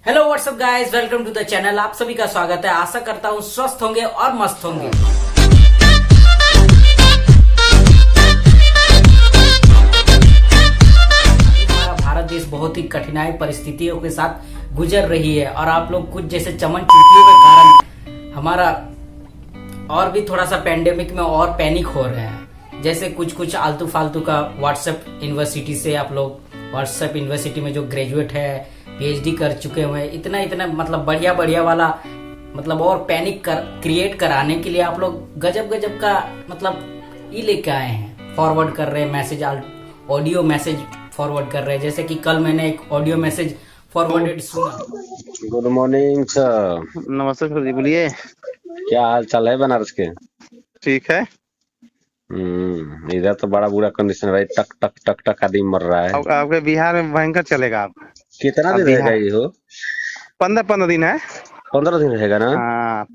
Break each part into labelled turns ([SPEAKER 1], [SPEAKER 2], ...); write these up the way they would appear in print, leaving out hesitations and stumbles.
[SPEAKER 1] Hello what's up guys, welcome to the channel. आप सभी का स्वागत है। आशा करता हूँ स्वस्थ होंगे और मस्त होंगे। हमारा भारत देश बहुत ही कठिनाई परिस्थितियों के साथ गुजर रही है और आप लोग कुछ जैसे चमन चुटकियों के कारण हमारा और भी थोड़ा सा पेंडेमिक में और पैनिक हो रहे हैं। जैसे कुछ आलतू फालतू का व्हाट्सएप यूनिवर्सिटी से आप लोग व्हाट्सएप यूनिवर्सिटी में जो ग्रेजुएट है, पीएचडी कर चुके हुए हैं, इतना मतलब बढ़िया वाला मतलब और पैनिक क्रिएट कराने के लिए आप लोग गजब का मतलब ये लेके आए हैं। फॉरवर्ड कर रहे हैं मैसेज, ऑडियो मैसेज फॉरवर्ड कर रहे हैं। जैसे कि कल मैंने एक ऑडियो मैसेज फॉरवर्डेड सुना।
[SPEAKER 2] Good morning sir.
[SPEAKER 3] नमस्ते सर जी, बोलिए।
[SPEAKER 2] क्या हाल चाल है बनारस के?
[SPEAKER 3] ठीक है।
[SPEAKER 2] इधर तो बड़ा बुरा कंडीशन है भाई। टक टक टक टक आदमी मर रहा है।
[SPEAKER 3] आपके बिहार में भयंकर चलेगा। आप
[SPEAKER 2] कितना दिन रहेगा ये हो?
[SPEAKER 3] 15 दिन है।
[SPEAKER 2] 15 दिन रहेगा ना?
[SPEAKER 3] हाँ,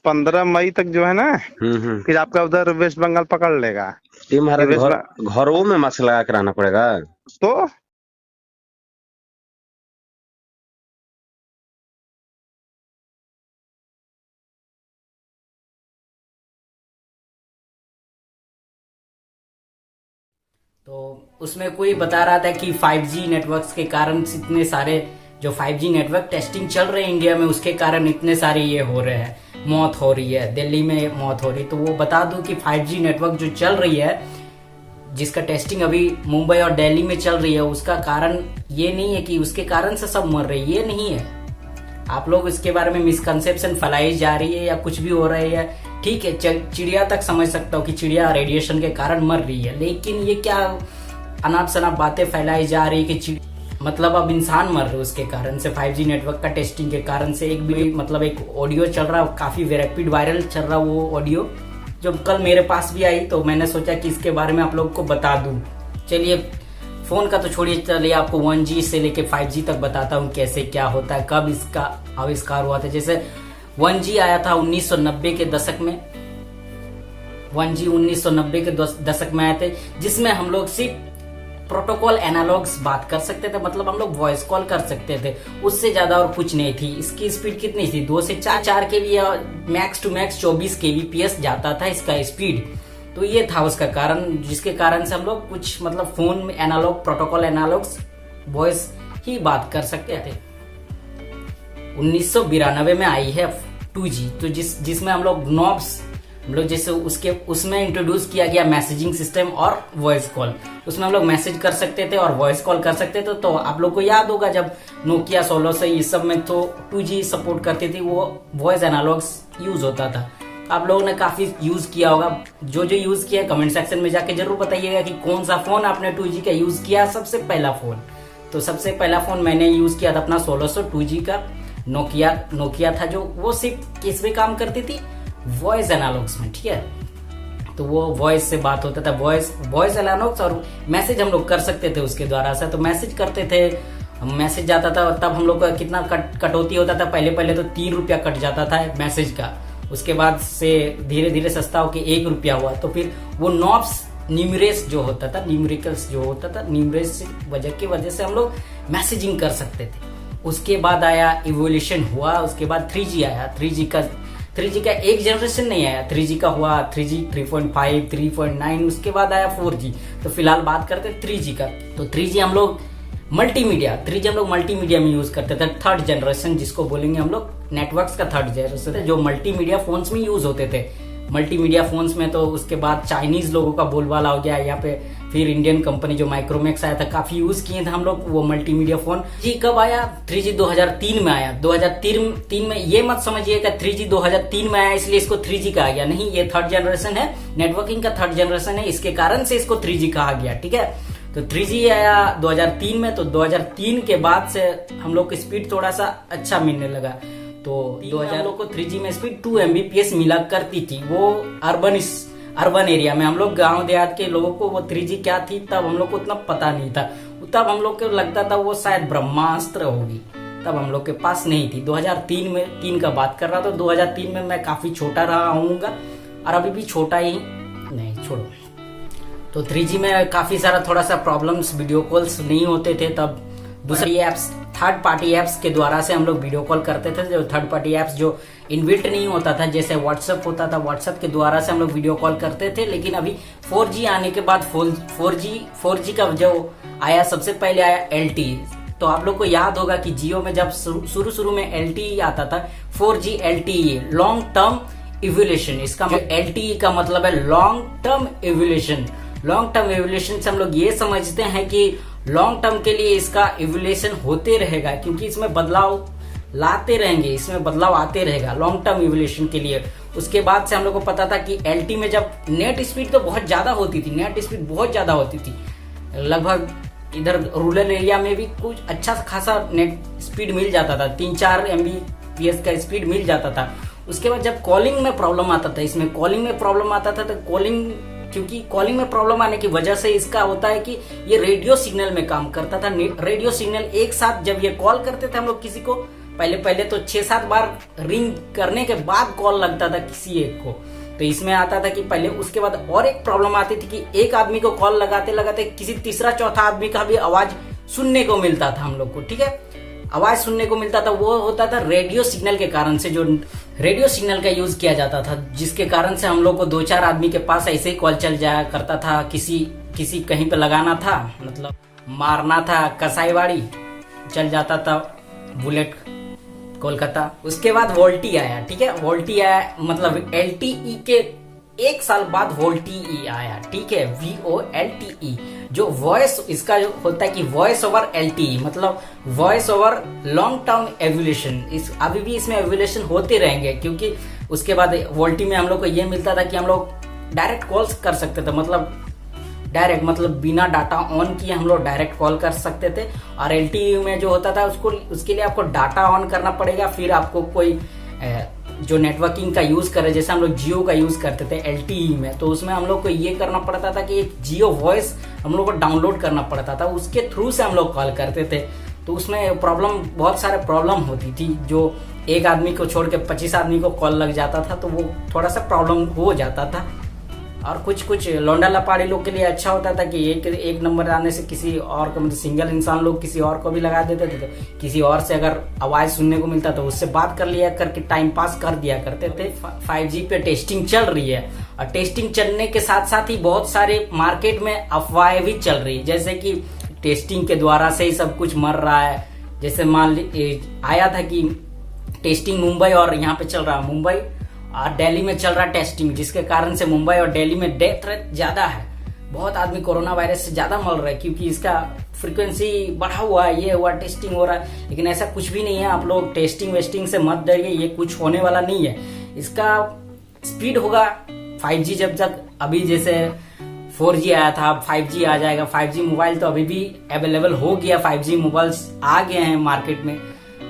[SPEAKER 3] 15 मई तक जो है ना। फिर आपका उधर वेस्ट बंगाल पकड़ लेगा।
[SPEAKER 2] घरों में मास्क लगा के रहना पड़ेगा
[SPEAKER 3] तो।
[SPEAKER 1] उसमें कोई बता रहा था कि 5G नेटवर्क्स के कारण इतने सारे जो 5G नेटवर्क टेस्टिंग चल रहे हैं इंडिया में, उसके कारण इतने सारे ये हो रहे हैं, मौत हो रही है, दिल्ली में मौत हो रही है। तो वो बता दूं कि 5G नेटवर्क जो चल रही है, जिसका टेस्टिंग अभी मुंबई और दिल्ली में चल रही है, उसका कारण ये नहीं है कि उसके कारण से सब मर रही है, ये नहीं है। आप लोग इसके बारे में मिसकंसेप्शन फैलाई जा रही है या कुछ भी हो रही है। ठीक है, चिड़िया तक समझ सकता हूँ कि चिड़िया रेडिएशन के कारण मर रही है, लेकिन ये क्या अनाप शनाप बातें फैलाई जा रही है कि मतलब अब इंसान मर रहे उसके कारण से, 5G नेटवर्क का टेस्टिंग के कारण से। एक ऑडियो चल रहा, काफी रैपिड वायरल चल रहा वो ऑडियो, जो कल मेरे पास भी आई, तो मैंने सोचा कि इसके बारे में आप लोग को बता दूं। चलिए, फोन का तो छोड़िए, चलिए आपको 1G से लेके 5G तक बताता हूँ कैसे क्या होता है, कब इसका आविष्कार हुआ था। जैसे 1G आया था 1990 के दशक में। 1G 1990 के दशक में आए थे, जिसमें हम लोग सिर्फ प्रोटोकॉल एनालॉग्स बात कर सकते थे, मतलब हम लोग वॉइस कॉल कर सकते थे, उससे ज्यादा और कुछ नहीं थी। इसकी स्पीड कितनी थी? 2 से 4 kb या मैक्स टू मैक्स 24 kbps जाता था इसका स्पीड। तो ये था उसका कारण, जिसके कारण से हम लोग कुछ मतलब फोन में एनालॉग, प्रोटोकॉल एनालॉग्स वॉइस ही बात कर सकते थे। 1992 में आई है 2G, तो जिसमें हम लोग नॉब्स, हम लोग जैसे उसमें इंट्रोड्यूस किया गया मैसेजिंग सिस्टम और वॉइस कॉल। उसमें हम लोग मैसेज कर सकते थे और वॉइस कॉल कर सकते थे। तो आप लोग को याद होगा जब नोकिया 16 से इस सब में तो 2G सपोर्ट करती थी, वो वॉइस एनालॉग्स यूज होता था। आप लोगों ने काफी यूज किया होगा। जो यूज किया कमेंट सेक्शन में जाके जरूर बताइएगा कि कौन सा फोन आपने 2G का यूज किया, सबसे पहला फोन। तो सबसे पहला फोन मैंने यूज किया था अपना 1600 2G का नोकिया था, जो वो सिर्फ किस में काम करती थी? वॉइस एनालॉग्स में, ठीक है। तो वो वॉइस से बात होता था, वॉइस एनालॉग्स, और मैसेज हम लोग कर सकते थे उसके द्वारा से। तो मैसेज करते थे, मैसेज जाता था, तब हम लोग का कितना कटौती होता था। पहले तो 3 रुपया कट जाता था मैसेज का, उसके बाद से धीरे धीरे सस्ता होकर 1 रुपया हुआ। तो फिर वो नॉब्स न्यूमरेस जो होता था, न्यूमेरिकल्स जो होता था, न्यूमरेस की वजह से हम लोग मैसेजिंग कर सकते थे। उसके बाद आया इवोल्यूशन हुआ, उसके बाद 3G आया। 3G का एक जनरेशन नहीं आया, 3G का हुआ 3G 3.5 3.9, उसके बाद आया 4G। तो फिलहाल बात करते हैं 3G का। तो 3G हम लोग मल्टीमीडिया में यूज करते थे। 3rd जनरेशन जिसको बोलेंगे हम लोग, नेटवर्क्स का 3rd जनरेशन, जो मल्टीमीडिया फोन्स में यूज होते थे। मल्टीमीडिया फोन्स में तो उसके बाद चाइनीज लोगों का बोलबाला हो गया यहाँ पे। फिर इंडियन कंपनी जो माइक्रोमैक्स आया था, काफी यूज किए थे हम लोग वो मल्टीमीडिया फोन। 3G कब आया? 3G 2003 में आया। 2003 में, ये मत समझिएगा 3G 2003 में आया इसलिए इसको 3G कहा गया, नहीं, ये 3rd जनरेशन है, नेटवर्किंग का 3rd जनरेशन है, इसके कारण से इसको 3G कहा गया, ठीक है। तो 3G आया 2003 में। तो 2003 के बाद से हम लोग को स्पीड थोड़ा सा अच्छा मिलने लगा। तो 2000 को 3G में स्पीड 2 Mbps मिला करती थी। वो अर्बन एरिया में, हम लोग गांव देहात के लोगों को वो 3G क्या थी तब हम लोग को उतना पता नहीं था। तब हम लोग को लगता था वो शायद ब्रह्मास्त्र होगी, तब हम लोग के पास नहीं थी। 2003 में, 3 का बात कर रहा था। 2003 में मैं काफी छोटा रहा हूँगा और अभी भी छोटा ही, नहीं छोड़ो। तो 3G में काफी सारा थोड़ा सा प्रॉब्लम्स, वीडियो कॉल्स नहीं होते थे तब। दूसरी एप्स थर्ड पार्टी ऐप्स के द्वारा से हम लोग वीडियो कॉल करते थे। जो थर्ड पार्टी ऐप्स जो इनबिल्ट नहीं होता था, जैसे व्हाट्सएप होता था, व्हाट्सएप के द्वारा से हम लोग वीडियो कॉल करते थे। लेकिन अभी 4G आने के बाद 4G का जो आया, सबसे पहले आया LTE। तो आप लोग को याद होगा कि जियो में जब शुरू में LTE आता था, 4G LTE, long term evolution. इसका LTE का मतलब है long term evolution. Long term evolution से हम लोग ये समझते हैं कि लॉन्ग टर्म के लिए इसका इवोल्यूशन होते रहेगा, क्योंकि इसमें बदलाव लाते रहेंगे, इसमें बदलाव आते रहेगा लॉन्ग टर्म इवोल्यूशन के लिए। उसके बाद से हम लोग को पता था कि LTE में जब नेट स्पीड तो बहुत ज्यादा होती थी, नेट स्पीड बहुत ज्यादा होती थी, लगभग इधर रूरल एरिया में भी कुछ अच्छा खासा नेट स्पीड मिल जाता था, 3-4 MBPS का स्पीड मिल जाता था। उसके बाद जब कॉलिंग में प्रॉब्लम आता था, इसमें कॉलिंग में प्रॉब्लम आता था, तो क्योंकि कॉलिंग में प्रॉब्लम आने की वजह से इसका होता है कि ये रेडियो सिग्नल में काम करता था। रेडियो सिग्नल एक साथ जब ये कॉल करते थे हम लोग किसी को, पहले तो 6-7 बार रिंग करने के बाद कॉल लगता था किसी एक को, तो इसमें आता था कि पहले। उसके बाद और एक प्रॉब्लम आती थी कि एक आदमी को कॉल लगाते लगाते किसी तीसरा चौथा आदमी का भी आवाज सुनने को मिलता था हम लोग को, ठीक है, आवाज सुनने को मिलता था। वो होता था रेडियो सिग्नल के कारण से, जो रेडियो सिग्नल का यूज किया जाता था, जिसके कारण से हम लोग को 2-4 आदमी के पास ऐसे ही कॉल चल जाया करता था। किसी कहीं पे लगाना था, मतलब मारना था कसाईवाड़ी, चल जाता था बुलेट कोलकाता। उसके बाद वोल्टी आया, ठीक है, वोल्टी आया, मतलब LTE के 1 साल बाद वोल्टी आया, ठीक है, VOLTE, जो वॉइस इसका जो होता है कि वॉइस ओवर LTE, मतलब voice over long term evolution. अभी भी इसमें एवोल्यूशन होते रहेंगे, क्योंकि उसके बाद वोल्टी में हम लोग को ये मिलता था कि हम लोग डायरेक्ट कॉल्स कर सकते थे, मतलब बिना डाटा ऑन किए हम लोग डायरेक्ट कॉल कर सकते थे। और LTE में जो होता था उसके लिए आपको डाटा ऑन करना पड़ेगा, फिर आपको कोई जो नेटवर्किंग का यूज करे, जैसे हम लोग जियो का यूज करते थे LTE में, तो उसमें हम लोग को ये करना पड़ता था कि एक जियो वॉइस हम लोग को डाउनलोड करना पड़ता था, उसके थ्रू से हम लोग कॉल करते थे। तो उसमें बहुत सारे प्रॉब्लम होती थी, जो एक आदमी को छोड़ के 25 आदमी को कॉल लग जाता था, तो वो थोड़ा सा प्रॉब्लम हो जाता था। और कुछ लौंडा लपाड़ी लोग के लिए अच्छा होता था कि एक नंबर आने से किसी और को, मतलब सिंगल इंसान लोग किसी और को भी लगा देते थे, तो किसी और से अगर आवाज सुनने को मिलता तो उससे बात कर लिया करके टाइम पास कर दिया करते थे। 5G पे टेस्टिंग चल रही है, और टेस्टिंग चलने के साथ साथ ही बहुत सारे मार्केट में अफवाहें भी चल रही है, जैसे कि टेस्टिंग के द्वारा से ही सब कुछ मर रहा है। जैसे मान ली आया था कि टेस्टिंग मुंबई और यहाँ पे चल रहा है, मुंबई और दिल्ली में चल रहा टेस्टिंग, जिसके कारण से मुंबई और दिल्ली में डेथ रेट ज्यादा है, बहुत आदमी कोरोना वायरस से ज्यादा मर रहे हैं, क्योंकि इसका फ्रीक्वेंसी बढ़ा हुआ है, ये हुआ टेस्टिंग हो रहा है। लेकिन ऐसा कुछ भी नहीं है, आप लोग टेस्टिंग वेस्टिंग से मत डरिए, ये कुछ होने वाला नहीं है। इसका स्पीड होगा 5G, जब तक अभी जैसे 4G आया था, 5G आ जाएगा। 5G मोबाइल तो अभी भी अवेलेबल हो गया, 5G मोबाइल्स आ गए हैं मार्केट में,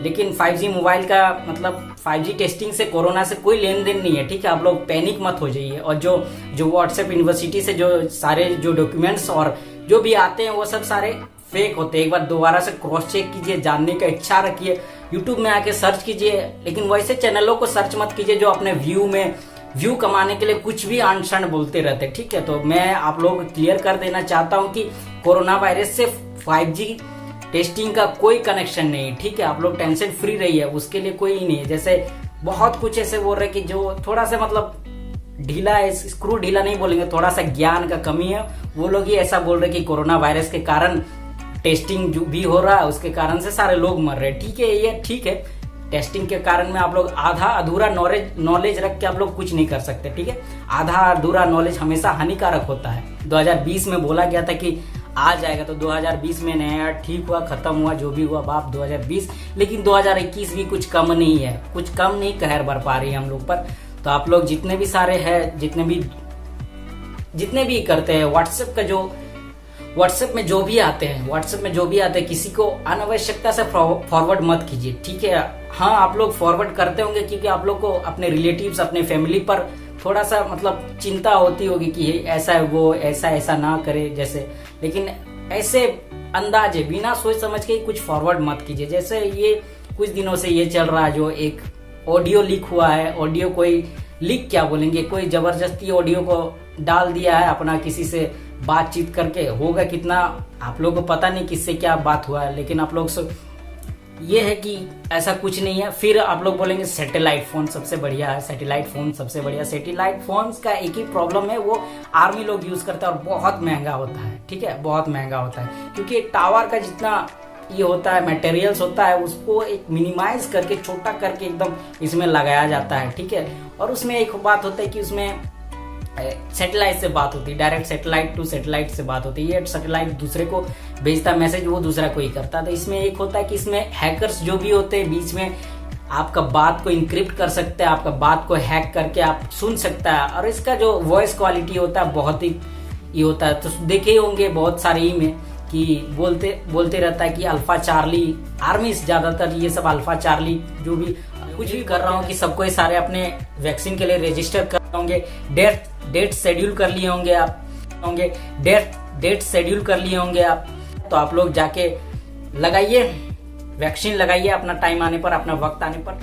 [SPEAKER 1] लेकिन 5G मोबाइल का मतलब 5G टेस्टिंग से कोरोना से कोई लेन देन नहीं है, ठीक है, आप लोग पैनिक मत हो जाइए। और जो व्हाट्सएप यूनिवर्सिटी से जो सारे जो डॉक्यूमेंट्स और जो भी आते हैं वो सब सारे फेक होते हैं। एक बार दोबारा से क्रॉस चेक कीजिए, जानने का इच्छा रखिए, यूट्यूब में आके सर्च कीजिए, लेकिन वैसे चैनलों को सर्च मत कीजिए जो अपने व्यू कमाने के लिए कुछ भी अनशन बोलते रहते, ठीक है। तो मैं आप लोगों को क्लियर कर देना चाहता हूँ कि कोरोना वायरस से 5G टेस्टिंग का कोई कनेक्शन नहीं, ठीक है, आप लोग टेंशन फ्री रहिए, उसके लिए कोई नहीं है। जैसे बहुत कुछ ऐसे बोल रहे कि जो थोड़ा सा मतलब ढीला है, स्क्रू ढीला नहीं बोलेंगे, थोड़ा सा ज्ञान का कमी है, वो लोग ही ऐसा बोल रहे कि कोरोना वायरस के कारण टेस्टिंग जो भी हो रहा है उसके कारण से सारे लोग मर रहे, ठीक है, ये ठीक है। टेस्टिंग के कारण में आप लोग आधा अधूरा नॉलेज रख के आप लोग कुछ नहीं कर सकते, ठीक है। आधा अधूरा नॉलेज हमेशा हानिकारक होता है। 2020 में बोला गया था कि आ जाएगा, तो 2020 में नया ठीक हुआ, खत्म हुआ, जो भी हुआ बाप 2020, लेकिन 2021 भी कुछ कम नहीं है, कुछ कम नहीं कहर बरपा रही है हम लोग पर। तो आप लोग जितने भी सारे हैं, जितने भी करते हैं, व्हाट्सएप में जो भी आते हैं, किसी को अनावश्यकता से फॉरवर्ड मत कीजिए, ठीक है। हाँ, आप लोग फॉरवर्ड करते होंगे क्योंकि आप लोग को अपने रिलेटिव्स, अपने फैमिली पर थोड़ा सा मतलब चिंता होती होगी कि ऐसा है, वो ऐसा ना करे जैसे, लेकिन ऐसे अंदाजे बिना सोच समझ के कुछ फॉरवर्ड मत कीजिए। जैसे ये कुछ दिनों से ये चल रहा है, जो एक ऑडियो लीक हुआ है, ऑडियो कोई लीक क्या बोलेंगे, कोई जबरदस्ती ऑडियो को डाल दिया है अपना किसी से बातचीत करके, होगा कितना आप लोगों को पता नहीं किससे क्या बात हुआ है, लेकिन आप लोग ये है कि ऐसा कुछ नहीं है। फिर आप लोग बोलेंगे सैटेलाइट फोन सबसे बढ़िया है, सैटेलाइट फोन सबसे बढ़िया। सैटेलाइट फोन्स का एक ही प्रॉब्लम है, वो आर्मी लोग यूज करते हैं और बहुत महंगा होता है, ठीक है, बहुत महंगा होता है, क्योंकि टावर का जितना ये होता है मटेरियल्स होता है उसको एक मिनिमाइज करके छोटा करके एकदम इसमें लगाया जाता है, ठीक है। और उसमें एक बात होता है कि उसमें सैटेलाइट से बात होती है, डायरेक्ट सैटेलाइट टू सैटेलाइट से बात होती है, ये सैटेलाइट दूसरे को भेजता है मैसेज, वो दूसरा कोई करता है। तो इसमें एक होता है कि इसमें हैकर्स जो भी होते हैं बीच में आपका बात को इनक्रिप्ट कर सकते हैं, आपका बात को हैक करके आप सुन सकता है। और इसका जो वॉइस क्वालिटी होता है बहुत ही ये होता है, तो देखे होंगे बहुत सारे ही में कि बोलते रहता है कि अल्फा चार्ली, आर्मी ज्यादातर ये सब अल्फा चार्ली जो भी कुछ भी कर रहा हूँ कि सबको सारे अपने वैक्सीन के लिए रजिस्टर कर होंगे, डेट शेड्यूल कर लिए होंगे डेट शेड्यूल कर लिए होंगे आप। तो आप लोग जाके लगाइए, वैक्सीन लगाइए अपना टाइम आने पर, अपना वक्त आने पर।